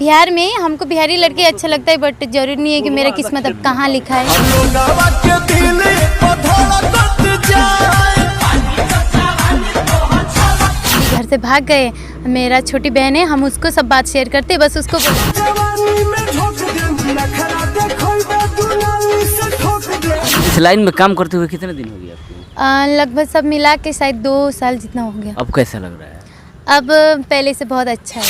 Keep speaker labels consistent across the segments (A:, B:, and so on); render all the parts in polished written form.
A: बिहार में हमको बिहारी लड़के अच्छा लगता है, बट जरूरी नहीं है कि मेरा किस्मत अब कहाँ लिखा है। घर से भाग गए, मेरा छोटी बहन है, हम उसको सब बात शेयर करते, बस उसको
B: इस लाइन में काम करते हुए कितने दिन हो गए आपको?
A: लगभग सब मिला के शायद 2 साल जितना हो गया।
B: अब कैसा लग रहा है?
A: अब पहले से बहुत अच्छा है।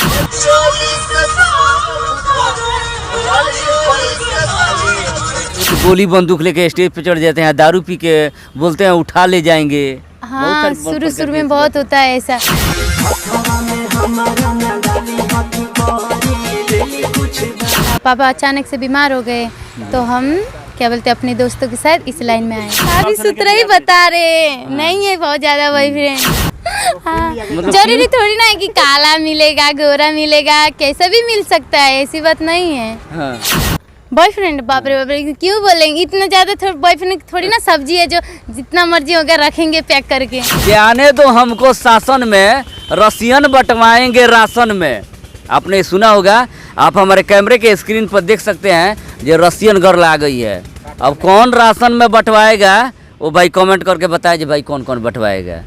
B: गोली बंदूक लेके स्टेज पे चढ़ जाते हैं, दारू पी के बोलते हैं उठा ले जाएंगे।
A: हाँ, शुरू में बहुत होता है ऐसा। पापा अचानक से बीमार हो गए तो हम क्या बोलते हैं अपने दोस्तों के साथ इस लाइन में आए। शादी सूत्र ही बता रहे, नहीं है बहुत ज्यादा बॉयफ्रेंड। हाँ, जरूरी थोड़ी ना है कि काला मिलेगा गोरा मिलेगा, कैसा भी मिल सकता है, ऐसी बात नहीं है।
B: हाँ।
A: बॉयफ्रेंड बाप रे बाप रे, क्यों बोलेंगे इतना ज्यादा? बॉयफ्रेंड थोड़ी ना सब्जी है जो जितना मर्जी होगा रखेंगे पैक करके।
B: आने दो हमको शासन में, रसियन बंटवाएंगे राशन में। आपने सुना होगा, आप हमारे कैमरे के स्क्रीन पर देख सकते हैं, जो रसियन गर्ल आ गई है। अब कौन राशन में बंटवाएगा वो भाई कमेंट करके बताए जी भाई कौन कौन बंटवाएगा।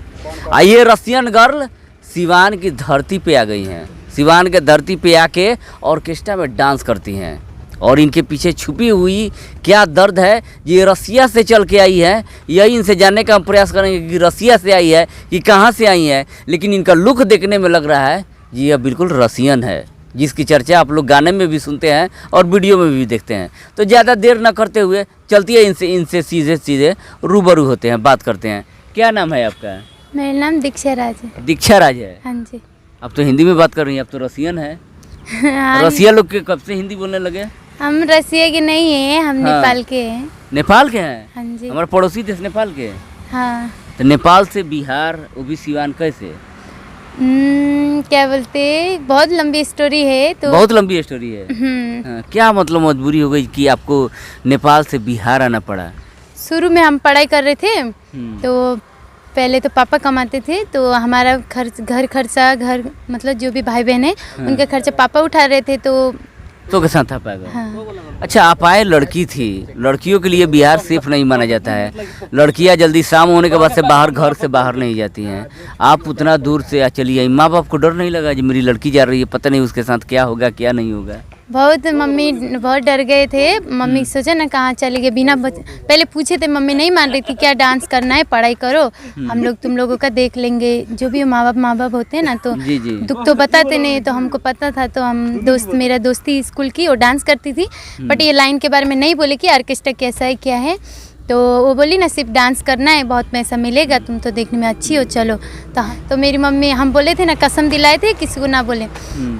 B: आइए, रसियन गर्ल सिवान की धरती पे आ गई हैं। सिवान के धरती पे आके ऑर्केस्ट्रा में डांस करती हैं और इनके पीछे छुपी हुई क्या दर्द है, ये रसिया से चल के आई है। यही इनसे जानने का हम प्रयास करेंगे कि रसिया से आई है कि कहाँ से आई है। लेकिन इनका लुक देखने में लग रहा है जी यह बिल्कुल रसियन है, जिसकी चर्चा आप लोग गाने में भी सुनते हैं और वीडियो में भी देखते हैं। तो ज़्यादा देर न करते हुए चलती है इनसे सीधे रूबरू होते हैं, बात करते हैं। क्या नाम है आपका?
A: मेरा नाम दीक्षा राज है।
B: दीक्षा राज है?
A: हाँ जी।
B: अब तो हिंदी में बात कर रही हैं, अब तो रसियन है।
A: हाँ,
B: रसिया लोग के कब से हिंदी बोलने लगे?
A: हम रसिया के नहीं है, हम
B: हाँ।
A: नेपाल के हैं।
B: नेपाल के हैं?
A: हाँ जी।
B: हमारे पड़ोसी देश नेपाल के।
A: हाँ।
B: तो नेपाल से बिहार, वो भी सिवान, कैसे?
A: क्या बोलते, बहुत लंबी स्टोरी है तो।
B: बहुत लंबी स्टोरी है। हाँ, क्या मतलब मजबूरी हो गई कि आपको नेपाल से बिहार आना पड़ा?
A: शुरू में हम पढ़ाई कर रहे थे तो पहले तो पापा कमाते थे, तो हमारा घर खर्चा मतलब जो भी भाई बहन है उनका खर्चा पापा उठा रहे थे, तो
B: के साथ आ पाएगा।
A: हाँ।
B: अच्छा, आप आए, लड़की थी, लड़कियों के लिए बिहार सेफ नहीं माना जाता है। लड़कियां जल्दी शाम होने के बाद से घर से बाहर नहीं जाती हैं। आप उतना दूर से चली आई, माँ बाप को डर नहीं लगा जी मेरी लड़की जा रही है, पता नहीं उसके साथ क्या होगा क्या नहीं होगा?
A: बहुत मम्मी बहुत डर गए थे। मम्मी सोचा ना कहाँ चले गए बिना पहले पूछे थे, मम्मी नहीं मान रही थी क्या डांस करना है, पढ़ाई करो, हम लोग तुम लोगों का देख लेंगे। जो भी माँ बाप होते हैं ना तो
B: जी जी।
A: दुख तो बताते नहीं, तो हमको पता था, तो हम मेरा दोस्ती स्कूल की, वो डांस करती थी, बट ये लाइन के बारे में नहीं बोले कि ऑर्केस्ट्रा कैसा है क्या है। तो वो बोली ना सिर्फ डांस करना है, बहुत पैसा मिलेगा, तुम तो देखने में अच्छी हो, चलो। तो मेरी मम्मी, हम बोले थे ना, कसम दिलाए थे किसी को ना बोले।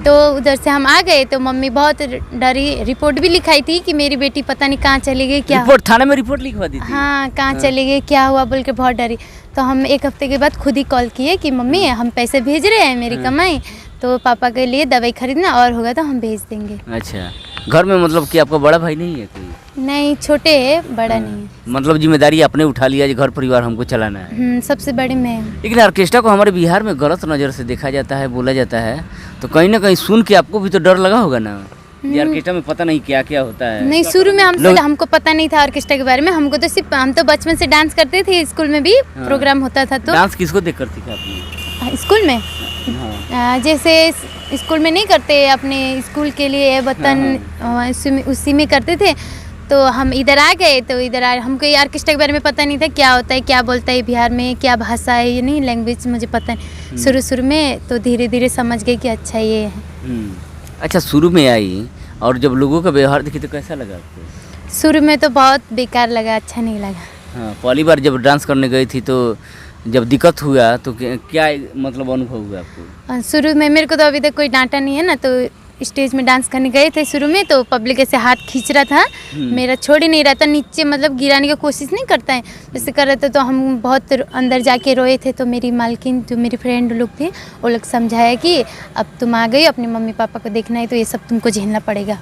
A: तो उधर से हम आ गए तो मम्मी बहुत डरी, रिपोर्ट भी लिखाई थी कि मेरी बेटी पता नहीं कहाँ चली गई, क्या
B: रिपोर्ट थाने में रिपोर्ट लिखवा दी थी?
A: हाँ, कहाँ चली गई, क्या हुआ बोल के बहुत डरी। तो हम 1 हफ्ते के बाद खुद ही कॉल किए कि मम्मी हम पैसे भेज रहे हैं, मेरी कमाई, तो पापा के लिए दवाई खरीदना और होगा तो हम भेज देंगे।
B: अच्छा, घर में मतलब कि आपका बड़ा भाई नहीं है कोई?
A: नहीं, छोटे है, बड़ा नहीं है।
B: मतलब जिम्मेदारी आपने उठा लिया, घर परिवार हमको चलाना है।
A: सबसे बड़े मैं।
B: लेकिन ऑर्केस्ट्रा को हमारे बिहार में गलत नज़र से देखा जाता है, बोला जाता है, तो कहीं ना कहीं सुन के आपको भी तो डर लगा होगा ना? ऑर्केस्ट्रा में पता नहीं क्या क्या होता है।
A: नहीं, शुरू में हमको पता नहीं था ऑर्केस्ट्रा के बारे में। हमको तो सिर्फ, हम तो बचपन से डांस करते थे, स्कूल में भी प्रोग्राम होता था। तो
B: डांस किसको देख कर सीखा आपने?
A: स्कूल में जैसे स्कूल में नहीं करते, अपने स्कूल के लिए वतन उसी में करते थे। तो हम इधर आ गए, तो हमको ये ऑर्केस्ट्रा के बारे में पता नहीं था क्या होता है, क्या बोलता है बिहार में, क्या भाषा है, ये नहीं लैंग्वेज मुझे पता नहीं। शुरू में तो धीरे धीरे समझ गए कि अच्छा ये है।
B: अच्छा, शुरू में आई और जब लोगों का व्यवहार देखी तो कैसा लगा आपको?
A: शुरू में तो बहुत बेकार लगा, अच्छा नहीं लगा।
B: हाँ, पहली बार जब डांस करने गई थी तो जब दिक्कत हुआ तो क्या मतलब अनुभव हुआ आपको?
A: शुरू में मेरे को तो अभी तक कोई डांटा नहीं है ना, तो स्टेज में डांस करने गए थे शुरू में, तो पब्लिक ऐसे हाथ खींच रहा था, मेरा छोड़ ही नहीं रहा था, नीचे मतलब गिराने की कोशिश नहीं करता है, जैसे कर रहे थे। तो हम बहुत अंदर जाके रोए थे। तो मेरी मालकिन, जो मेरी फ्रेंड लोग थे, वो लोग समझाया कि अब तुम आ गई, अपने मम्मी पापा को देखना है, तो ये सब तुमको झेलना पड़ेगा।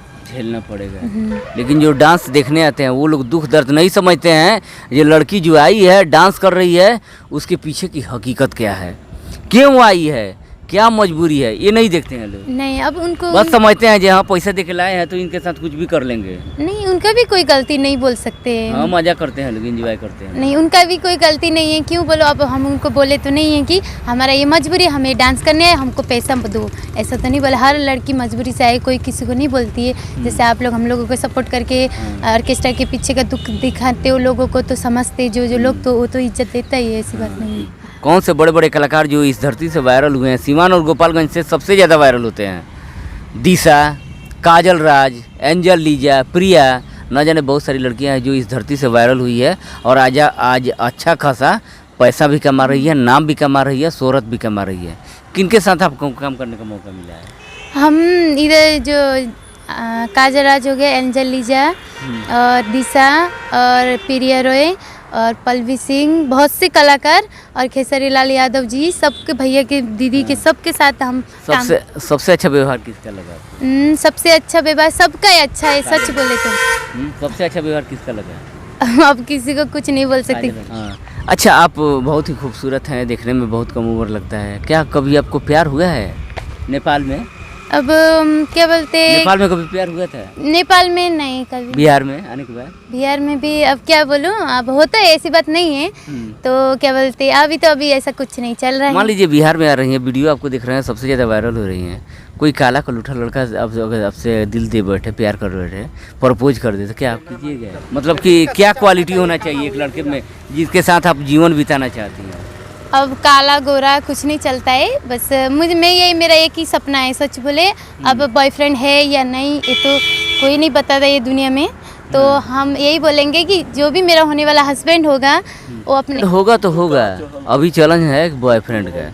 B: लेकिन जो डांस देखने आते हैं वो लोग दुख दर्द नहीं समझते हैं। ये लड़की जो आई है, डांस कर रही है, उसके पीछे की हकीकत क्या है, क्यों आई है, क्या मजबूरी है ये नहीं देखते हैं लोग।
A: नहीं, अब उनको
B: बस समझते हैं जो हाँ पैसा दे के लाए हैं तो इनके साथ कुछ भी कर लेंगे।
A: नहीं, उनका भी कोई गलती नहीं बोल सकते।
B: हाँ मजा करते हैं लोग, एंजॉय करते हैं।
A: नहीं, उनका भी कोई गलती नहीं है, क्यों बोलो। अब हम उनको बोले तो नहीं है कि हमारा ये मजबूरी है, हमें डांस करने है, हमको पैसा दो, ऐसा तो नहीं बोला। हर लड़की मजबूरी से आए, कोई किसी को नहीं बोलती है। जैसे आप लोग हम लोगों को सपोर्ट करके ऑर्केस्ट्रा के पीछे का दुख दिखाते हो लोगों को, तो समझते जो लोग, तो वो तो इज्जत देता ही है, ऐसी बात नहीं है।
B: कौन से बड़े बड़े कलाकार जो इस धरती से वायरल हुए हैं, सीवान और गोपालगंज से सबसे ज़्यादा वायरल होते हैं। दिशा, काजल राज, एंजल लीजा, प्रिया, न जाने बहुत सारी लड़कियां हैं जो इस धरती से वायरल हुई है और आज अच्छा खासा पैसा भी कमा रही है, नाम भी कमा रही है, शोहरत भी कमा रही है। किनके साथ आपको काम करने का मौका मिला है?
A: हम इधर जो काजल राज हो गए, एंजल लीजा और दिशा और प्रिया रॉय और पल्लवी सिंह, बहुत से कलाकार और खेसारी लाल यादव जी, सबके भैया के दीदी के सबके साथ हम
B: सबसे अच्छा व्यवहार किसका लगा?
A: सबसे अच्छा व्यवहार सबका ही अच्छा है, सच बोले तो।
B: सबसे अच्छा व्यवहार किसका लगा?
A: अब किसी को कुछ नहीं बोल सकती।
B: हाँ। अच्छा, आप बहुत ही खूबसूरत हैं, देखने में बहुत कम उम्र लगता है। क्या कभी आपको प्यार हुआ है नेपाल में?
A: अब क्या बोलते,
B: नेपाल में कभी प्यार हुआ था?
A: नेपाल में नहीं कभी।
B: बिहार में आने के बाद?
A: बिहार में भी अब क्या बोलूं, अब होता है, ऐसी बात नहीं है। तो क्या बोलते, अभी ऐसा कुछ नहीं चल रहा है।
B: मान लीजिए बिहार में आ रही है, वीडियो आपको दिख रहे हैं, सबसे ज़्यादा वायरल हो रही हैं, कोई काला कलूठा लड़का आपसे दिल दे बैठे, प्यार कर बैठे, प्रपोज कर दे, तो क्या आप कीजिएगा? मतलब कि क्या क्वालिटी होना चाहिए एक लड़के में जिसके साथ आप जीवन बिताना चाहती हैं?
A: अब काला गोरा कुछ नहीं चलता है, बस मेरा एक ही सपना है, सच बोले। अब बॉयफ्रेंड है या नहीं ये तो कोई नहीं बताता ये दुनिया में। तो हम यही बोलेंगे कि जो भी मेरा होने वाला हस्बैंड होगा वो अपने
B: होगा तो होगा। अभी चैलेंज है बॉयफ्रेंड का।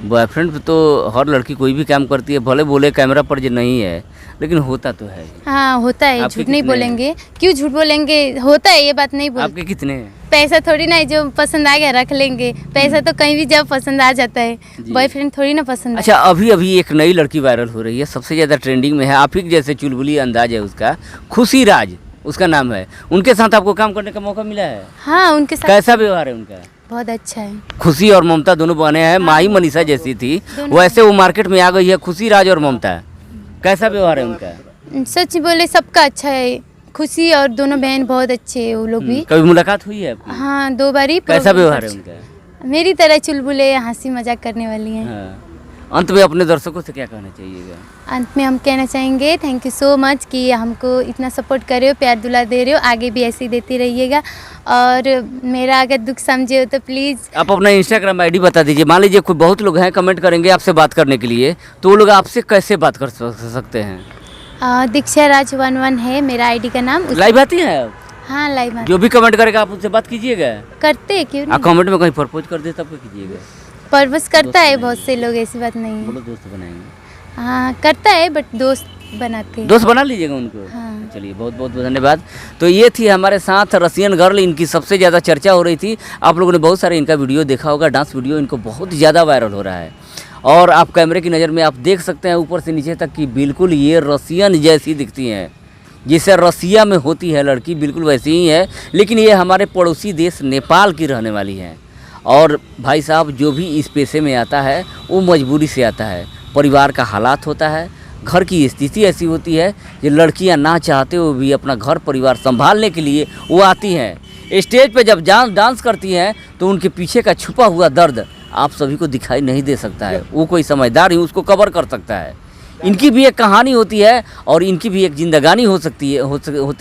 B: बॉयफ्रेंड पे तो हर लड़की कोई भी काम करती है, भले बोले कैमरा पर जो नहीं है, लेकिन होता तो है।
A: हाँ होता है, झूठ नहीं बोलेंगे। क्यों झूठ बोलेंगे, होता है, ये बात नहीं बोल।
B: आपके कितने हैं?
A: पैसा थोड़ी ना है, जो पसंद आ गया रख लेंगे। पैसा तो कहीं भी जब पसंद आ जाता है, बॉयफ्रेंड थोड़ी ना पसंद।
B: अच्छा, अभी एक नई लड़की वायरल हो रही है, सबसे ज़्यादा ट्रेंडिंग में है, आप ही जैसे चुलबुली अंदाज है उसका, खुशी राज उसका नाम है। उनके साथ आपको काम करने का मौका मिला है?
A: हाँ, उनके साथ।
B: कैसा व्यवहार है उनका?
A: बहुत अच्छा है।
B: खुशी और ममता दोनों बने हैं, माही मनीषा जैसी थी वैसे वो मार्केट में आ गई है, खुशी राज और ममता। कैसा व्यवहार है उनका?
A: सच बोले सबका अच्छा है। खुशी और दोनों बहन बहुत अच्छे है, वो लोग भी।
B: कभी मुलाकात हुई है आपकी?
A: हाँ, 2 बारी।
B: कैसा व्यवहार है उनका?
A: मेरी तरह चुलबुले, हंसी मजाक करने वाली हैं।
B: हाँ। अंत में अपने दर्शकों से क्या कहना चाहिएगा?
A: अंत में हम कहना चाहेंगे थैंक यू सो मच कि हमको इतना सपोर्ट कर रहे हो, प्यार दुला दे रहे हो, आगे भी ऐसे ही देती रहिएगा। और मेरा अगर दुख समझे हो तो प्लीज़
B: आप अपना इंस्टाग्राम आईडी बता दीजिए। मान लीजिए कोई बहुत लोग हैं कमेंट करेंगे आपसे बात करने के लिए, तो वो लोग आपसे कैसे बात कर सकते हैं?
A: दीक्षा राज 11 है मेरा आईडी का नाम।
B: लाइव आती है आप?
A: हाँ लाइव।
B: जो भी कमेंट करेगा आप उससे बात कीजिएगा?
A: करते क्यों नहीं?
B: कमेंट में कहीं प्रपोज कर दे तब क्या कीजिएगा?
A: परवश करता है बहुत से लोग, ऐसी बात नहीं है।
B: बोलो दोस्त बनाएंगे।
A: हाँ करता है, बट दोस्त बनाते हैं।
B: दोस्त बना लीजिएगा उनको।
A: हाँ।
B: चलिए, बहुत बहुत धन्यवाद। तो ये थी हमारे साथ रसियन गर्ल, इनकी सबसे ज़्यादा चर्चा हो रही थी। आप लोगों ने बहुत सारे इनका वीडियो देखा होगा, डांस वीडियो इनको बहुत ज़्यादा वायरल हो रहा है। और आप कैमरे की नज़र में आप देख सकते हैं ऊपर से नीचे तक कि बिल्कुल ये रसियन जैसी दिखती हैं, जिसे रसिया में होती है लड़की, बिल्कुल वैसी ही है। लेकिन ये हमारे पड़ोसी देश नेपाल की रहने वाली हैं। और भाई साहब, जो भी इस पेशे में आता है वो मजबूरी से आता है, परिवार का हालात होता है, घर की स्थिति ऐसी होती है कि लड़कियां ना चाहते हुए भी अपना घर परिवार संभालने के लिए वो आती हैं। स्टेज पे जब डांस करती हैं तो उनके पीछे का छुपा हुआ दर्द आप सभी को दिखाई नहीं दे सकता है, वो कोई समझदार ही उसको कवर कर सकता है। इनकी भी एक कहानी होती है और इनकी भी एक जिंदगानी होती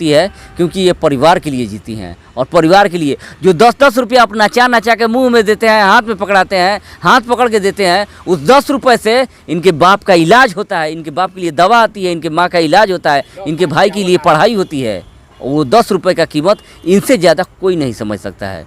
B: है, क्योंकि ये परिवार के लिए जीती हैं। और परिवार के लिए जो 10-10 रुपया आप नचा के मुंह में देते हैं, हाथ में पकड़ाते हैं, हाथ पकड़ के देते हैं, उस 10 रुपये से इनके बाप का इलाज होता है, इनके बाप के लिए दवा आती है, इनके माँ का इलाज होता है, इनके भाई के लिए पढ़ाई होती है। वो 10 रुपये का कीमत इनसे ज़्यादा कोई नहीं समझ सकता है।